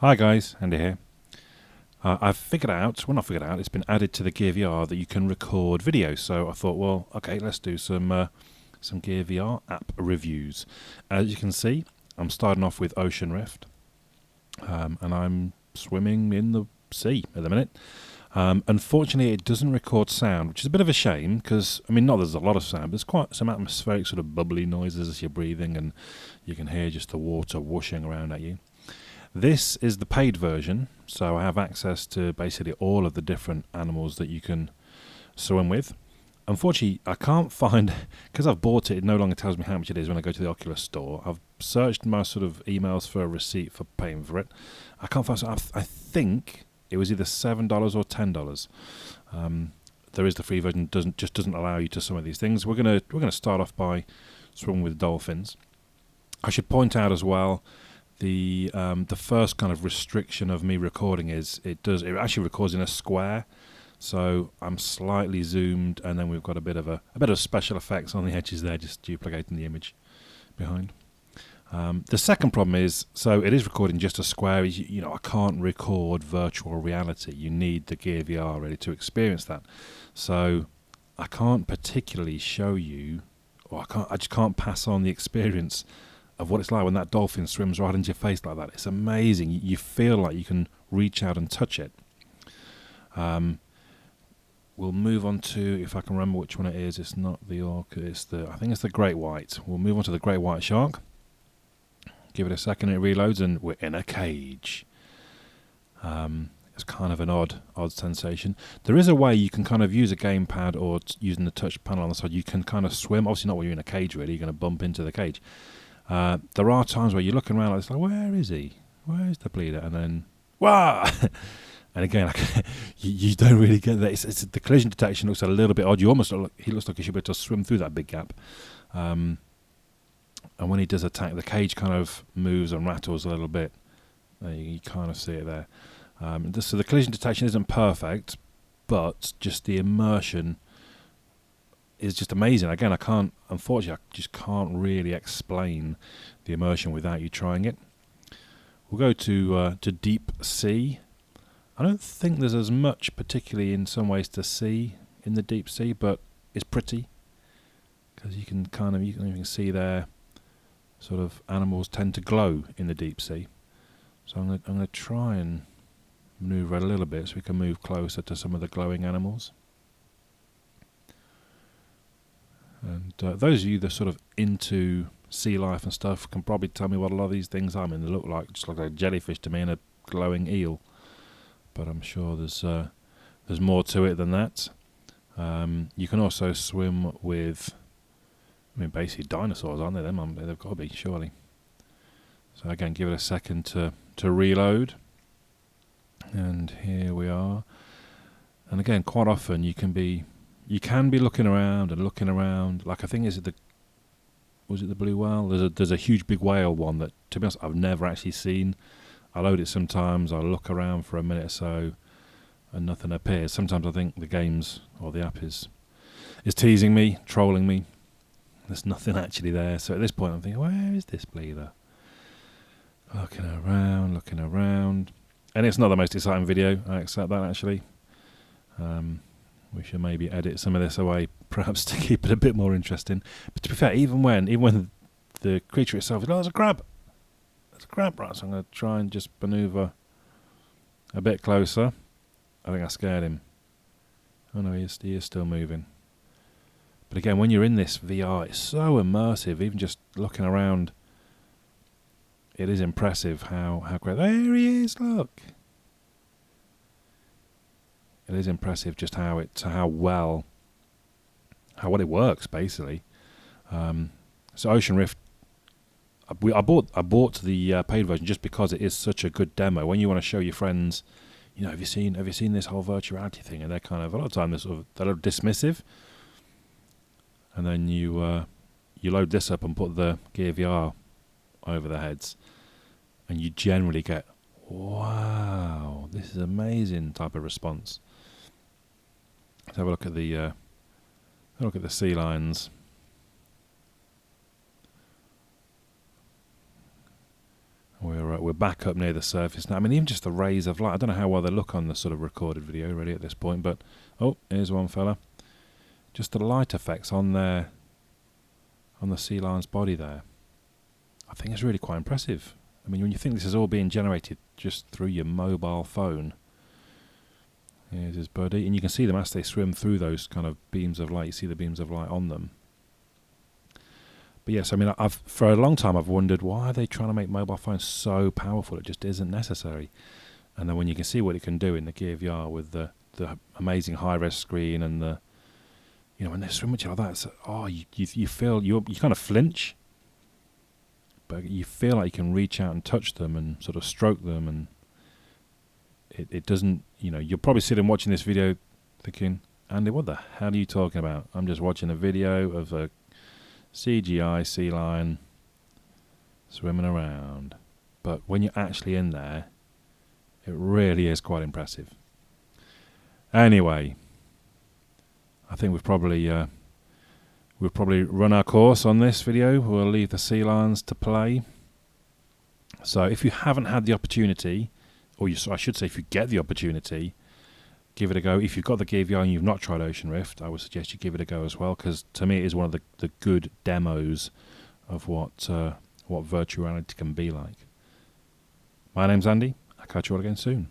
Hi guys, Andy here. I've figured out, well not figured out, it's been added to the Gear VR that you can record videos. So I thought, well, okay, let's do some Gear VR app reviews. As you can see, I'm starting off with Ocean Rift, and I'm swimming in the sea at the minute. Unfortunately, it doesn't record sound, which is a bit of a shame because, I mean, not there's a lot of sound, but there's quite some atmospheric sort of bubbly noises as you're breathing, and you can hear just the water whooshing around at you. This is the paid version, so I have access to basically all of the different animals that you can swim with. Unfortunately, I can't find, because I've bought it, it no longer tells me how much it is when I go to the Oculus store. I've searched my sort of emails for a receipt for paying for it. I can't find, so I think it was either $7 or $10. There is the free version, doesn't allow you to some of these things. We're gonna start off by swimming with dolphins. I should point out as well, the first kind of restriction of me recording is it actually records in a square, so I'm slightly zoomed, and then we've got a bit of special effects on the edges there, just duplicating the image behind. The second problem is, so it is recording just a square. I can't record virtual reality. You need the Gear VR really to experience that. So I can't particularly show you, or I just can't pass on the experience of what it's like when that dolphin swims right into your face like that. It's amazing. You feel like you can reach out and touch it. We'll move on to, if I can remember which one it is. It's not the orca. I think it's the great white. We'll move on to the great white shark. Give it a second, it reloads, and we're in a cage. It's kind of an odd sensation. There is a way you can kind of use a gamepad or using the touch panel on the side. You can kind of swim. Obviously not when you're in a cage, really. You're going to bump into the cage. There are times where you're looking around like this, like, where is he? Where is the bleeder? And then, wah! And again, you don't really get that. It's the collision detection looks a little bit odd. He looks like he should be able to swim through that big gap. And when he does attack, the cage kind of moves and rattles a little bit. You kind of see it there. So the collision detection isn't perfect, but just the immersion is just amazing. Again, unfortunately, I just can't really explain the immersion without you trying it. We'll go to deep sea. I don't think there's as much, particularly in some ways, to see in the deep sea, but it's pretty because you can even see there. Sort of animals tend to glow in the deep sea, so I'm going to try and maneuver a little bit so we can move closer to some of the glowing animals. And those of you that are sort of into sea life and stuff can probably tell me what a lot of these things are. I mean, they look like a jellyfish to me and a glowing eel, but I'm sure there's more to it than that. You can also swim with, I mean, basically dinosaurs, aren't they? They've got to be, surely. So again, give it a second to reload. And here we are. And again, quite often you can be looking around and looking around. Like, I think was it the blue whale? There's a huge big whale one that, to be honest, I've never actually seen. I load it sometimes, I look around for a minute or so, and nothing appears. Sometimes I think the games or the app is teasing me, trolling me. There's nothing actually there. So at this point I'm thinking, where is this bleeder? Looking around. And it's not the most exciting video, I accept that actually. We should maybe edit some of this away, perhaps to keep it a bit more interesting. But to be fair, even when the creature itself is, there's a crab. There's a crab, right? So I'm going to try and just maneuver a bit closer. I think I scared him. Oh no, he is still moving. But again, when you're in this VR, it's so immersive. Even just looking around, it is impressive how great. There he is! Look, it is impressive just how well it works basically. So Ocean Rift, I bought the paid version just because it is such a good demo. When you want to show your friends, have you seen this whole virtual reality thing? And they're kind of, a lot of times they're a little dismissive. And then you load this up and put the Gear VR over their heads, and you generally get, wow, this is amazing type of response. Let's have a look at the sea lions. We're back up near the surface now. I mean, even just the rays of light. I don't know how well they look on the sort of recorded video really at this point, but oh, here's one fella. Just the light effects on there, on the sea lion's body there. I think it's really quite impressive. I mean, when you think this is all being generated just through your mobile phone. Here's his buddy, and you can see them as they swim through those kind of beams of light. You see the beams of light on them. But yes, I mean, for a long time I've wondered why are they trying to make mobile phones so powerful? It just isn't necessary. And then when you can see what it can do in the Gear VR with the amazing high-res screen and the, you know, when they swim with you like that, it's, oh, you feel you kind of flinch, but you feel like you can reach out and touch them and sort of stroke them, and it doesn't, you know, you're probably sitting watching this video thinking, Andy, what the hell are you talking about? I'm just watching a video of a CGI sea lion swimming around. But when you're actually in there, it really is quite impressive. Anyway, I think we've probably run our course on this video. We'll leave the sea lions to play. So if you haven't had the opportunity, or I should say if you get the opportunity, give it a go. If you've got the Gear VR and you've not tried Ocean Rift, I would suggest you give it a go as well, because to me it is one of the good demos of what virtual reality can be like. My name's Andy. I'll catch you all again soon.